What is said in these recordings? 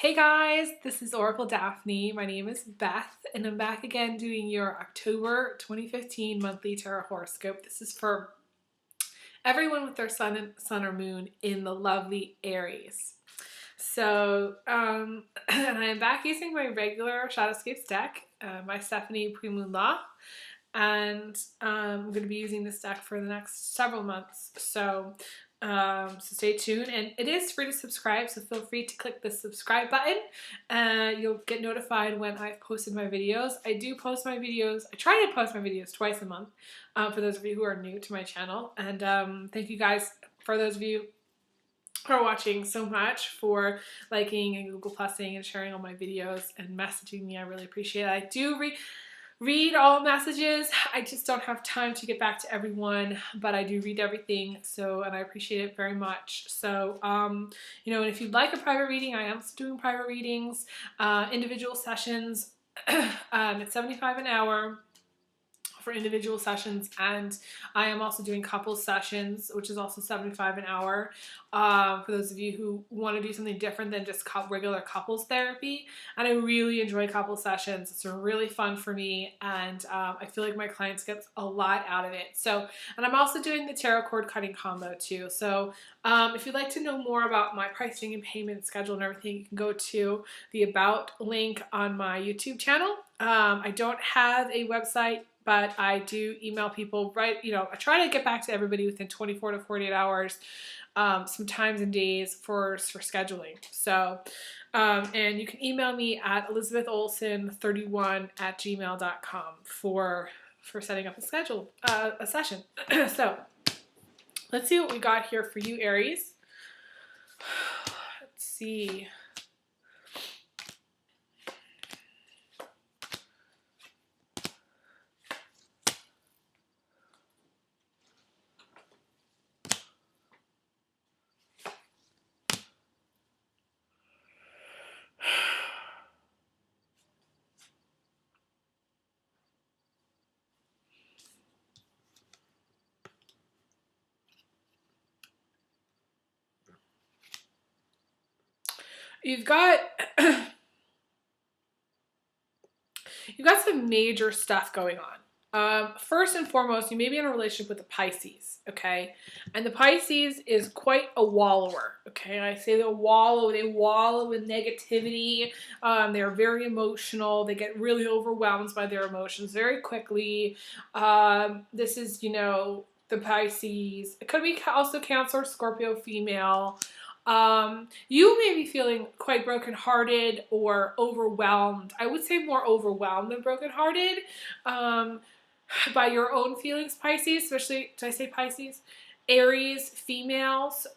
Hey guys, this is Oracle Daphne. My name is Beth, and I'm back again doing your October 2015 monthly tarot horoscope. This is for everyone with their sun or moon in the lovely Aries. So, and I am back using my regular Shadowscapes deck, my Stephanie Pre-Moon Law, and I'm going to be using this deck for the next several months. So stay tuned, and it is free to subscribe, so feel free to click the subscribe button. You'll get notified when I've posted my videos. I do post my videos. I try to post my videos twice a month for those of you who are new to my channel. And thank you guys, for those of you who are watching, so much for liking and Google Plusing and sharing all my videos and messaging me. I really appreciate it. I do read all messages. I just don't have time to get back to everyone, but I do read everything, so, and I appreciate it very much. So, you know, and if you'd like a private reading, I am still doing private readings, individual sessions. It's $75 an hour for individual sessions, and I am also doing couples sessions, which is also $75 an hour, for those of you who want to do something different than just regular couples therapy. And I really enjoy couple sessions. It's really fun for me, and I feel like my clients get a lot out of it. So, and I'm also doing the tarot cord cutting combo too. So if you'd like to know more about my pricing and payment schedule and everything, you can go to the About link on my YouTube channel. I don't have a website, but I do email people, right? You know, I try to get back to everybody within 24 to 48 hours, some times and days for scheduling. So, and you can email me at elizabetholson31@gmail.com for setting up a session. So, let's see what we got here for you, Aries. Let's see. You've got some major stuff going on. First and foremost, you may be in a relationship with a Pisces, okay? And the Pisces is quite a wallower, okay? I say they wallow in negativity. They're very emotional. They get really overwhelmed by their emotions very quickly. This is, you know, the Pisces. It could be also Cancer, Scorpio, female. You may be feeling quite brokenhearted or overwhelmed. I would say more overwhelmed than brokenhearted, by your own feelings, Pisces, especially, did I say Pisces? Aries females,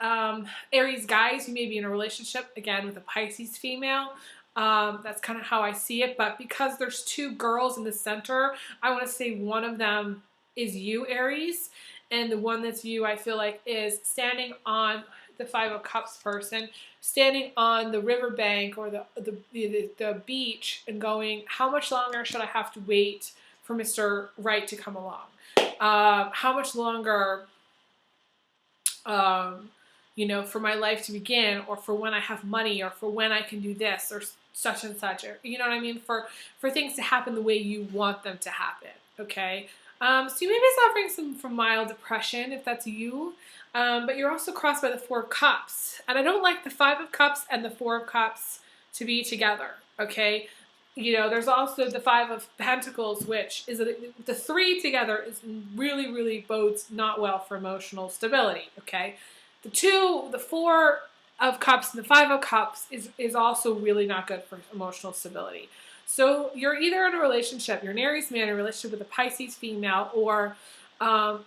Aries guys, you may be in a relationship, again, with a Pisces female. That's kind of how I see it, but because there's two girls in the center, I want to say one of them is you, Aries, and the one that's you, I feel like, is standing on the Five of Cups person, standing on the riverbank or the beach and going, how much longer should I have to wait for Mr. Right to come along? How much longer, you know, for my life to begin, or for when I have money, or for when I can do this, or such and such, or, you know what I mean? For things to happen the way you want them to happen, okay? So you may be suffering from mild depression, if that's you, but you're also crossed by the Four of Cups. And I don't like the Five of Cups and the Four of Cups to be together, okay? You know, there's also the Five of Pentacles, which is the three together is really, really bodes not well for emotional stability, okay? The Four of Cups and the Five of Cups is also really not good for emotional stability. So you're either in a relationship, you're an Aries man in a relationship with a Pisces female, or you're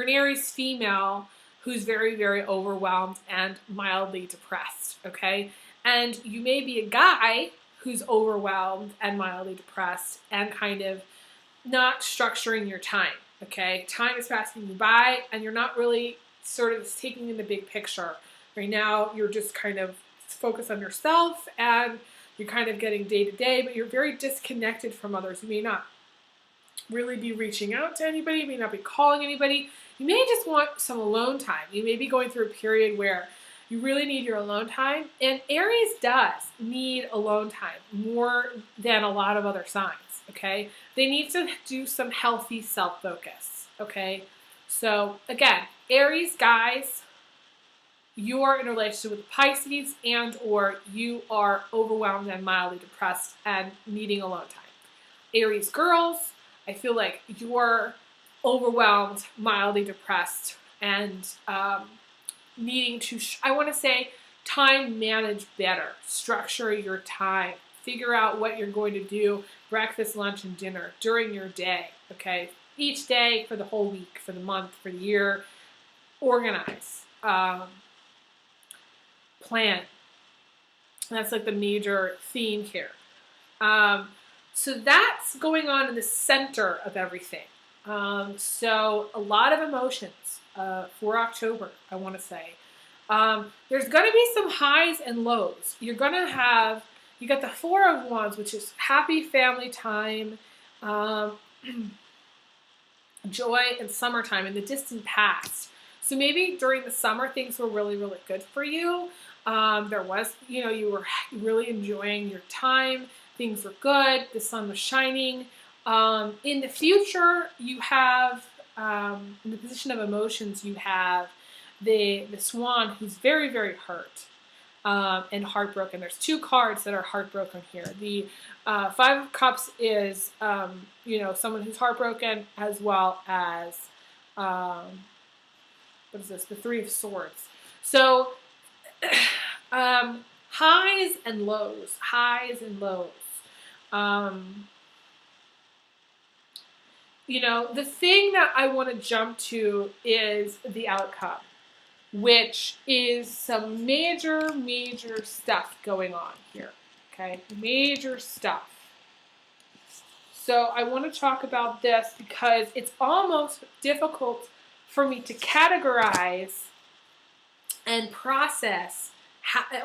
an Aries female who's very, very overwhelmed and mildly depressed, okay? And you may be a guy who's overwhelmed and mildly depressed and kind of not structuring your time, okay? Time is passing you by and you're not really sort of taking in the big picture. Right now, you're just kind of focused on yourself and you're kind of getting day to day, but you're very disconnected from others. You may not really be reaching out to anybody. You may not be calling anybody. You may just want some alone time. You may be going through a period where You really need your alone time. And Aries does need alone time more than a lot of other signs, okay? They need to do some healthy self-focus, okay? So again, Aries guys, you're in a relationship with Pisces and or you are overwhelmed and mildly depressed and needing alone time. Aries girls, I feel like you're overwhelmed, mildly depressed, and needing to, I want to say, time manage better. Structure your time. Figure out what you're going to do, breakfast, lunch, and dinner during your day, okay? Each day for the whole week, for the month, for the year. Organize. Plan. That's like the major theme here. So that's going on in the center of everything. So a lot of emotions for October, I want to say. There's going to be some highs and lows. You're going to have, you got the Four of Wands, which is happy family time, joy and summertime in the distant past. So maybe during the summer, things were really, really good for you. There was, you were really enjoying your time. Things were good. The sun was shining. In the future, you have, in the position of emotions, you have the Swan who's very, very hurt and heartbroken. There's two cards that are heartbroken here. The Five of Cups is, someone who's heartbroken, as well as, what is this? The Three of Swords. So, highs and lows. Highs and lows. The thing that I want to jump to is the outcome, which is some major, major stuff going on here, okay? Major stuff. So I want to talk about this because it's almost difficult for me to categorize and process,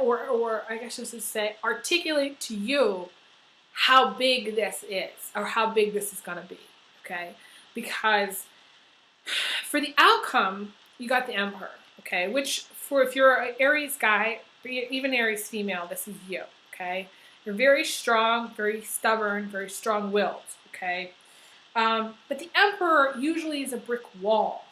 or I guess I should say, articulate to you how big this is, or how big this is going to be, okay? Because for the outcome, you got the Emperor, okay? Which, if you're an Aries guy, even Aries female, this is you, okay? You're very strong, very stubborn, very strong-willed, okay? But the Emperor usually is a brick wall.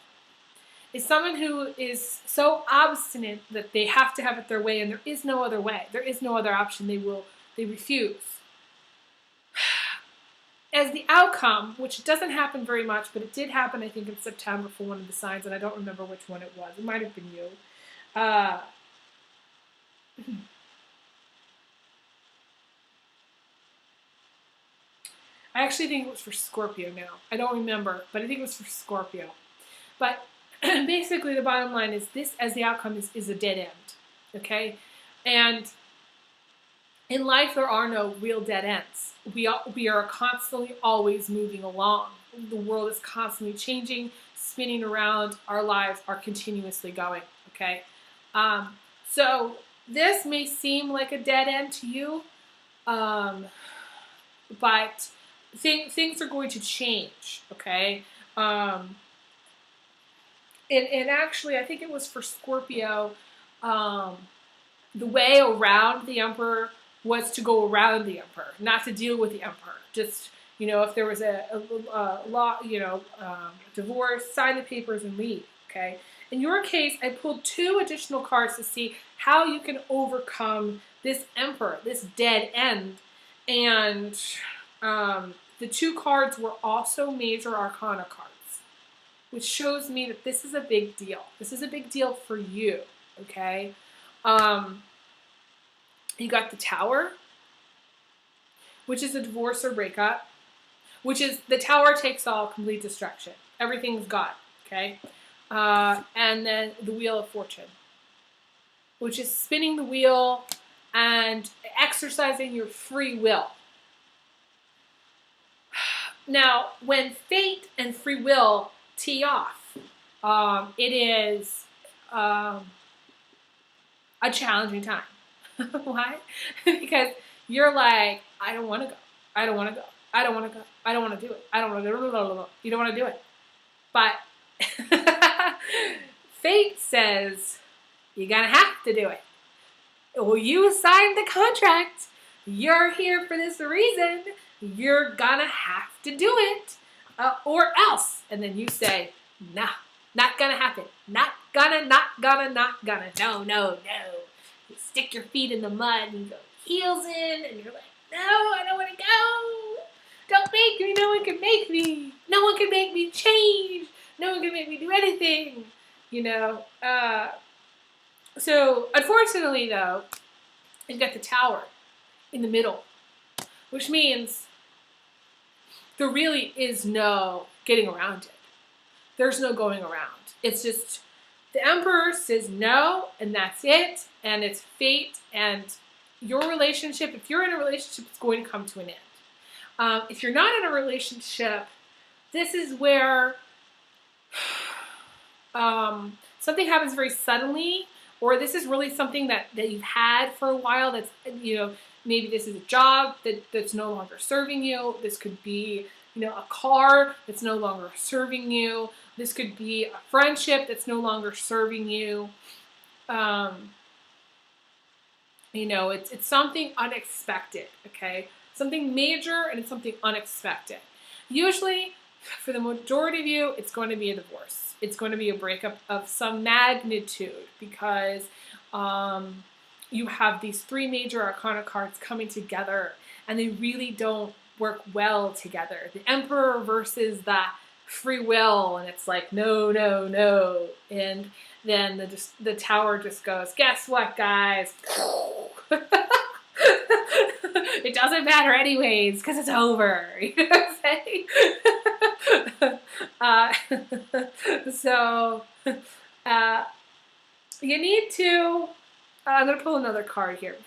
It's someone who is so obstinate that they have to have it their way, and there is no other way. There is no other option. They refuse. As the outcome, which doesn't happen very much, but it did happen, I think, in September for one of the signs, and I don't remember which one it was. It might have been you. I actually think it was for Scorpio now. I don't remember, but I think it was for Scorpio. But basically, the bottom line is this, as the outcome, is a dead end, okay? And in life, there are no real dead ends. We are constantly always moving along. The world is constantly changing, spinning around. Our lives are continuously going, okay? So this may seem like a dead end to you, but things are going to change, okay? And actually, I think it was for Scorpio, the way around the Emperor was to go around the Emperor, not to deal with the Emperor. Just, if there was a law, divorce, sign the papers and leave, okay? In your case, I pulled 2 additional cards to see how you can overcome this Emperor, this dead end. And the 2 cards were also major arcana cards, which shows me that this is a big deal. This is a big deal for you, okay? You got the Tower, which is a divorce or breakup, which is the Tower takes all, complete destruction. Everything's gone, okay? And then the Wheel of Fortune, which is spinning the wheel and exercising your free will. Now, when fate and free will tee off, it is a challenging time. Why? Because you're like, I don't want to go. I don't want to go. I don't want to go. I don't want to do it. I don't want to do it. You don't want to do it. But fate says, You're gonna have to do it. Well, you signed the contract. You're here for this reason. You're gonna have to do it, or else. And then you say, nah, not gonna happen. Not gonna. No, no, no. You stick your feet in the mud and you go heels in, and you're like, no, I don't want to go. Don't make me. No one can make me. No one can make me change. No one can make me do anything. So unfortunately, though, you've got the Tower in the middle, which means there really is no getting around it. There's no going around. It's just the Emperor says no, and that's it, and it's fate, and your relationship, if you're in a relationship, it's going to come to an end. If you're not in a relationship, this is where something happens very suddenly, or this is really something that you've had for a while that's, maybe this is a job that's no longer serving you. This could be, a car that's no longer serving you. This could be a friendship that's no longer serving you. It's something unexpected, okay? Something major and it's something unexpected. Usually, for the majority of you, it's going to be a divorce. It's going to be a breakup of some magnitude because you have these three major arcana cards coming together and they really don't work well together. The Emperor versus the free will, and it's like, no, no, no. And then the Tower just goes, guess what, guys? It doesn't matter anyways because it's over. You know what I'm saying? So you need to, I'm going to pull another card here.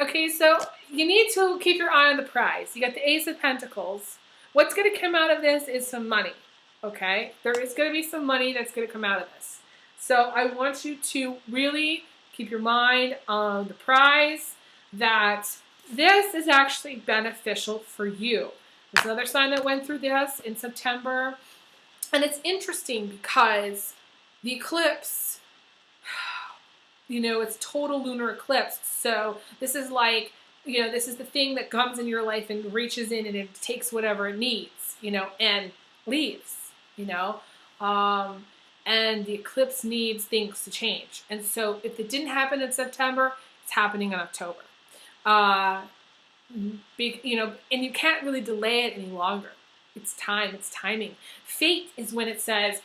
Okay, so you need to keep your eye on the prize. You got the Ace of Pentacles. What's going to come out of this is some money, okay? There is going to be some money that's going to come out of this. So I want you to really keep your mind on the prize, that this is actually beneficial for you. There's another sign that went through this in September. And it's interesting because the eclipse, it's total lunar eclipse. So this is like, this is the thing that comes in your life and reaches in and it takes whatever it needs, and leaves, and the eclipse needs things to change. And so if it didn't happen in September, it's happening in October. And you can't really delay it any longer. It's time, it's timing. Fate is when it says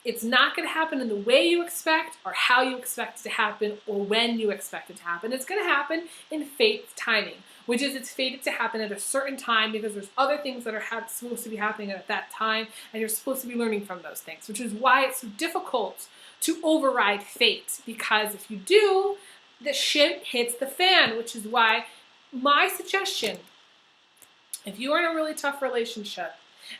it's not going to happen in the way you expect or how you expect it to happen or when you expect it to happen. It's going to happen in fate's timing, which is it's fated to happen at a certain time because there's other things that are supposed to be happening at that time, and you're supposed to be learning from those things, which is why it's so difficult to override fate, because if you do, the shit hits the fan, which is why my suggestion, if you are in a really tough relationship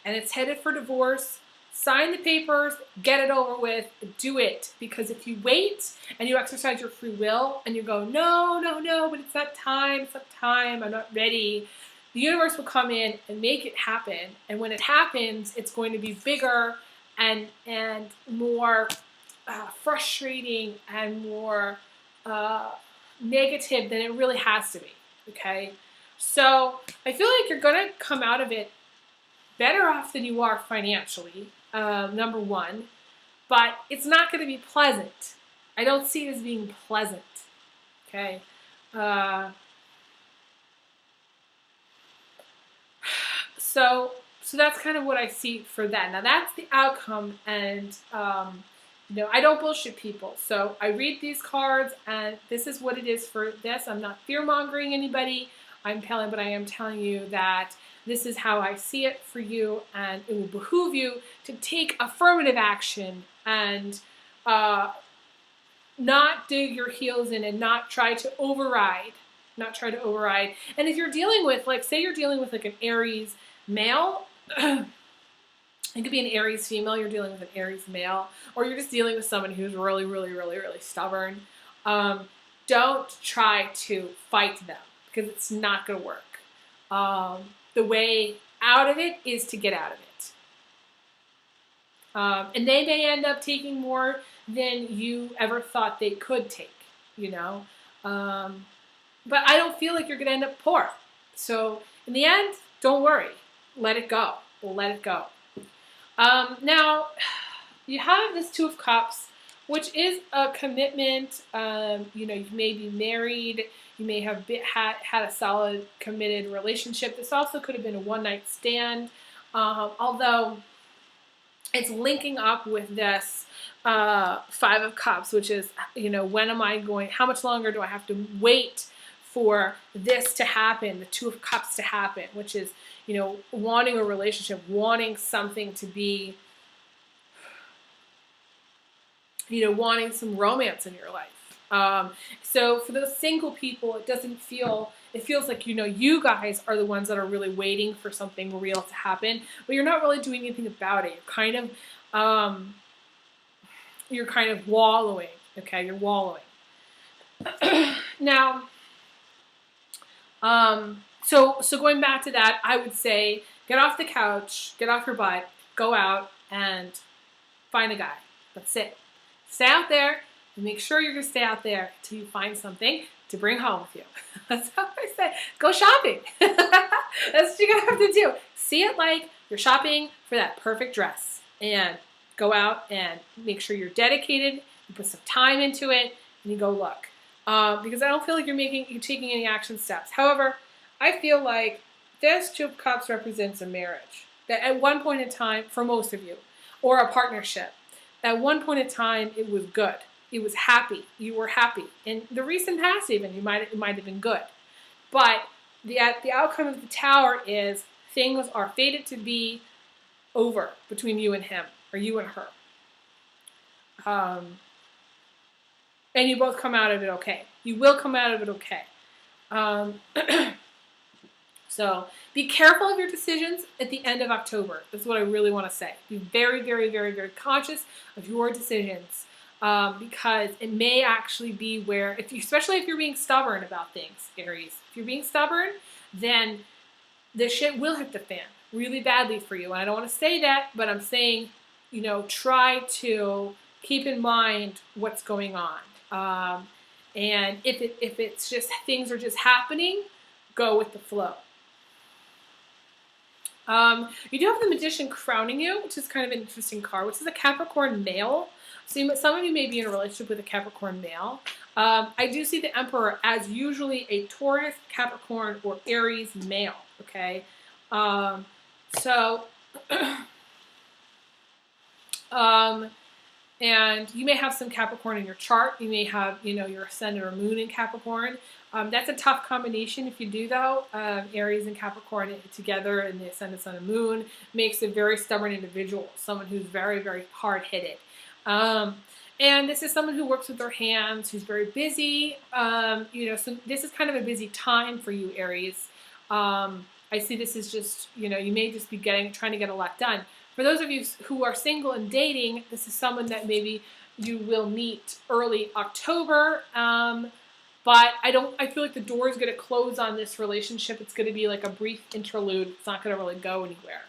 and it's headed for divorce, sign the papers, get it over with, do it. Because if you wait and you exercise your free will and you go, no, no, no, but it's not time, I'm not ready, the universe will come in and make it happen. And when it happens, it's going to be bigger and more frustrating and more negative than it really has to be, okay? So I feel like you're going to come out of it better off than you are financially, number one, but it's not going to be pleasant. I don't see it as being pleasant, okay? So that's kind of what I see for that. Now that's the outcome, and I don't bullshit people. So I read these cards, and this is what it is for this. I'm not fear-mongering anybody. But I am telling you that this is how I see it for you, and it will behoove you to take affirmative action and not dig your heels in and not try to override. And if you're dealing with, say you're dealing with like an Aries male, it could be an Aries female, you're dealing with an Aries male, or you're just dealing with someone who's really, really, really, really stubborn. Don't try to fight them because it's not going to work. The way out of it is to get out of it. And they may end up taking more than you ever thought they could take, you know. But I don't feel like you're going to end up poor. So in the end, don't worry. Let it go. Let it go. Now, you have this Two of Cups, which is a commitment. You know, you may be married. You may have had a solid, committed relationship. This also could have been a one-night stand. Although it's linking up with this Five of Cups, which is, you know, when am I going, how much longer do I have to wait for this to happen, the Two of Cups to happen, which is, you know, wanting a relationship, wanting something to be, you know, wanting some romance in your life. So for those single people, it feels like, you know, you guys are the ones that are really waiting for something real to happen, but you're not really doing anything about it. You're kind of wallowing, okay? You're wallowing. Now, so going back to that, I would say get off the couch, get off your butt, go out and find a guy. That's it. Stay out there and make sure you're going to stay out there until you find something to bring home with you. That's how I say. Go shopping. That's what you're going to have to do. See it like you're shopping for that perfect dress. And go out and make sure you're dedicated. You put some time into it and you go look. Because I don't feel like you're taking any action steps. However, I feel like this Two of Cups represents a marriage. That at one point in time, for most of you, or a partnership, at one point in time, it was good. It was happy. You were happy. In the recent past even, it might have been good. But the outcome of the Tower is things are fated to be over between you and him, or you and her. And you both come out of it okay. You will come out of it okay. So be careful of your decisions at the end of October. That's what I really want to say. Be very, very, very, very conscious of your decisions, because it may actually be where, especially if you're being stubborn about things, Aries. If you're being stubborn, then the shit will hit the fan really badly for you. And I don't want to say that, but I'm saying, you know, try to keep in mind what's going on. And if it's just things are just happening, go with the flow. You do have the Magician crowning you, which is kind of an interesting card, which is a Capricorn male. So some of you may be in a relationship with a Capricorn male. I do see the Emperor as usually a Taurus, Capricorn, or Aries male, okay? And you may have some Capricorn in your chart. You may have, you know, your Ascendant or Moon in Capricorn. That's a tough combination if you do, though. Aries and Capricorn together in the Ascendant, Sun, and Moon makes a very stubborn individual, someone who's very, very hard-hitted. And this is someone who works with their hands, who's very busy. You know, so this is kind of a busy time for you, Aries. I see this as just, you know, you may just be trying to get a lot done. For those of you who are single and dating, this is someone that maybe you will meet early October. But I feel like the door is going to close on this relationship. It's going to be like a brief interlude. It's not going to really go anywhere.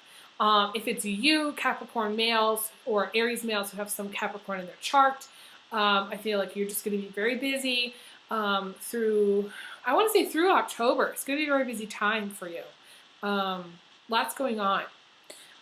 If it's you, Capricorn males, or Aries males who have some Capricorn in their chart, I feel like you're just going to be very busy through October. It's going to be a very busy time for you. Lots going on.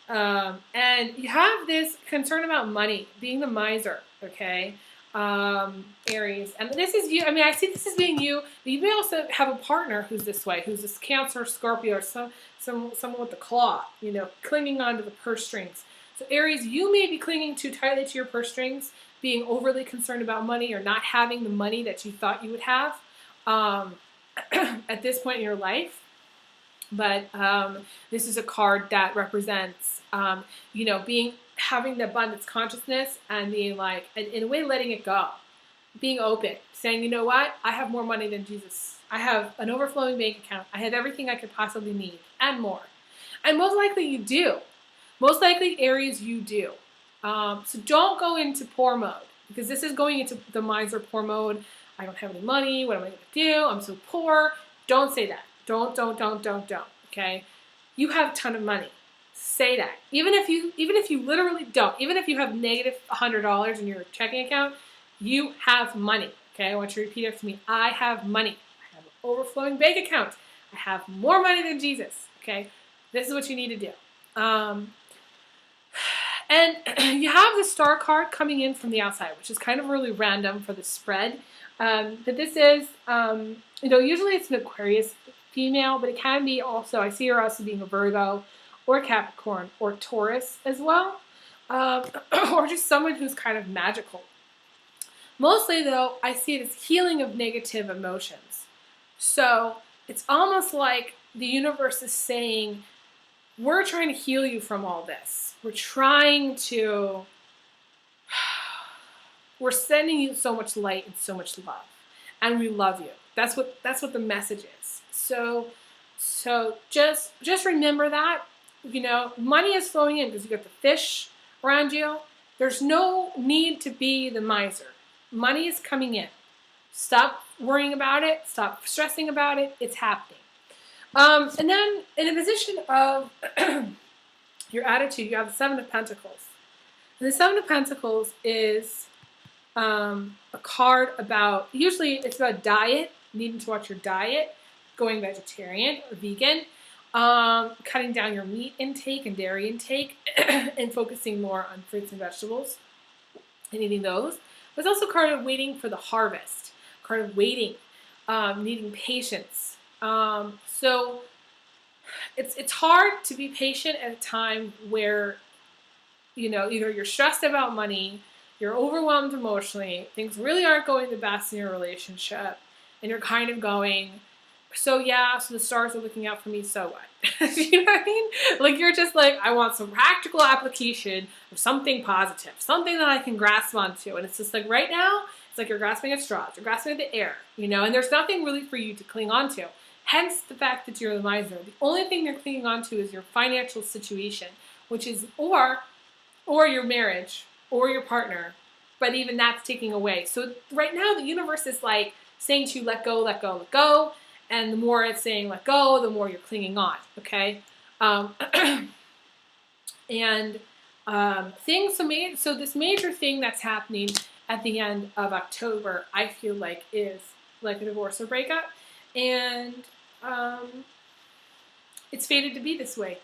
And you have this concern about money, being the miser, okay, Aries. And this is you. I mean, I see this as being you, but you may also have a partner who's this way, who's this Cancer, Scorpio, or someone with the claw, you know, clinging onto the purse strings. So Aries, you may be clinging too tightly to your purse strings, being overly concerned about money or not having the money that you thought you would have at this point in your life. But this is a card that represents, you know, having the abundance consciousness and being like, in a way, letting it go, being open, saying, you know what, I have more money than Jesus. I have an overflowing bank account. I have everything I could possibly need and more. And most likely you do. Most likely, Aries, you do. So don't go into poor mode, because this is going into the miser poor mode. I don't have any money. What am I going to do? I'm so poor. Don't say that. Don't, okay? You have a ton of money. say that. Even if you literally don't, even if you have negative $100 in your checking account, you have money. Okay, I want you to repeat after me. I have money. I have an overflowing bank account. I have more money than Jesus. Okay, this is what you need to do. And you have the star card coming in from the outside, which is kind of really random for the spread. But this is, usually it's an Aquarius female, but it can be also, I see her also being a Virgo or Capricorn or Taurus as well, or just someone who's kind of magical. Mostly, though, I see it as healing of negative emotions. So it's almost like the universe is saying, we're trying to heal you from all this. We're sending you so much light and so much love. And we love you. That's what the message is. So just remember that, money is flowing in because you got the fish around you. There's no need to be the miser. Money is coming in. Stop worrying about it. Stop stressing about it. It's happening. And then in a position of your attitude, you have the Seven of Pentacles. And the Seven of Pentacles is a card about, usually it's about diet, needing to watch your diet, going vegetarian or vegan, cutting down your meat intake and dairy intake, and focusing more on fruits and vegetables and eating those. But it's also a card of waiting for the harvest, card of waiting, needing patience. So it's hard to be patient at a time where, either you're stressed about money, you're overwhelmed emotionally, things really aren't going the best in your relationship, and you're kind of going, so the stars are looking out for me, so what? You know what I mean? Like, you're just like, I want some practical application of something positive, something that I can grasp onto. And it's just like, right now, it's like you're grasping at straws, you're grasping at the air, and there's nothing really for you to cling onto. Hence the fact that you're the miser. The only thing you're clinging onto is your financial situation, which is, or your marriage, or your partner, but even that's taking away. So right now, the universe is like saying to you, let go, let go, let go. And the more it's saying let go, the more you're clinging on, okay? So this major thing that's happening at the end of October, I feel like is like a divorce or breakup. And it's fated to be this way.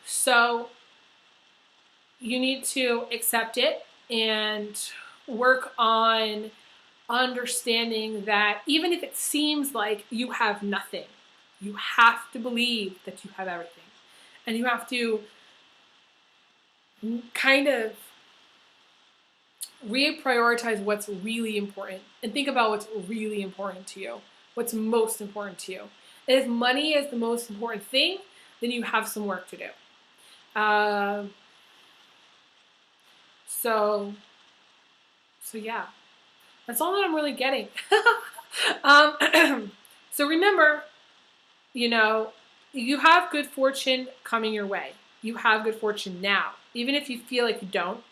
So you need to accept it and work on understanding that even if it seems like you have nothing, you have to believe that you have everything. And you have to kind of reprioritize what's really important and think about what's really important to you, what's most important to you. And if money is the most important thing, then you have some work to do. So yeah, that's all that I'm really getting. So remember, you have good fortune coming your way. You have good fortune now, even if you feel like you don't.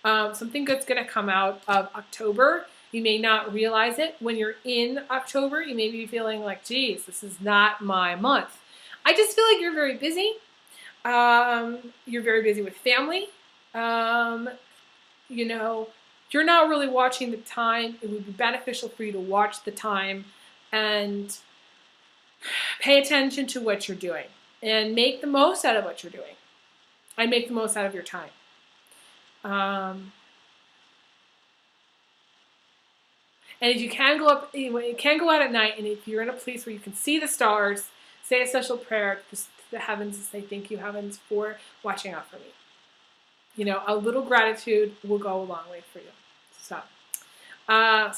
Something good's going to come out of October. You may not realize it when you're in October. You may be feeling like, geez, this is not my month. I just feel like you're very busy. You're very busy with family. You're not really watching the time. It would be beneficial for you to watch the time and pay attention to what you're doing and make the most out of what you're doing. And make the most out of your time. And if you can go out at night, and if you're in a place where you can see the stars, say a special prayer to the heavens and say, thank you, heavens, for watching out for me. A little gratitude will go a long way for you. So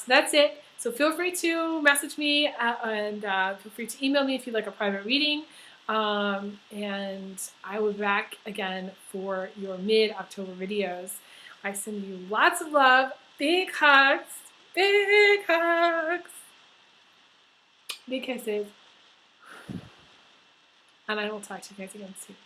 that's it. So feel free to message me and feel free to email me if you'd like a private reading. And I will be back again for your mid-October videos. I send you lots of love, big hugs, big kisses. And I will talk to you guys again soon.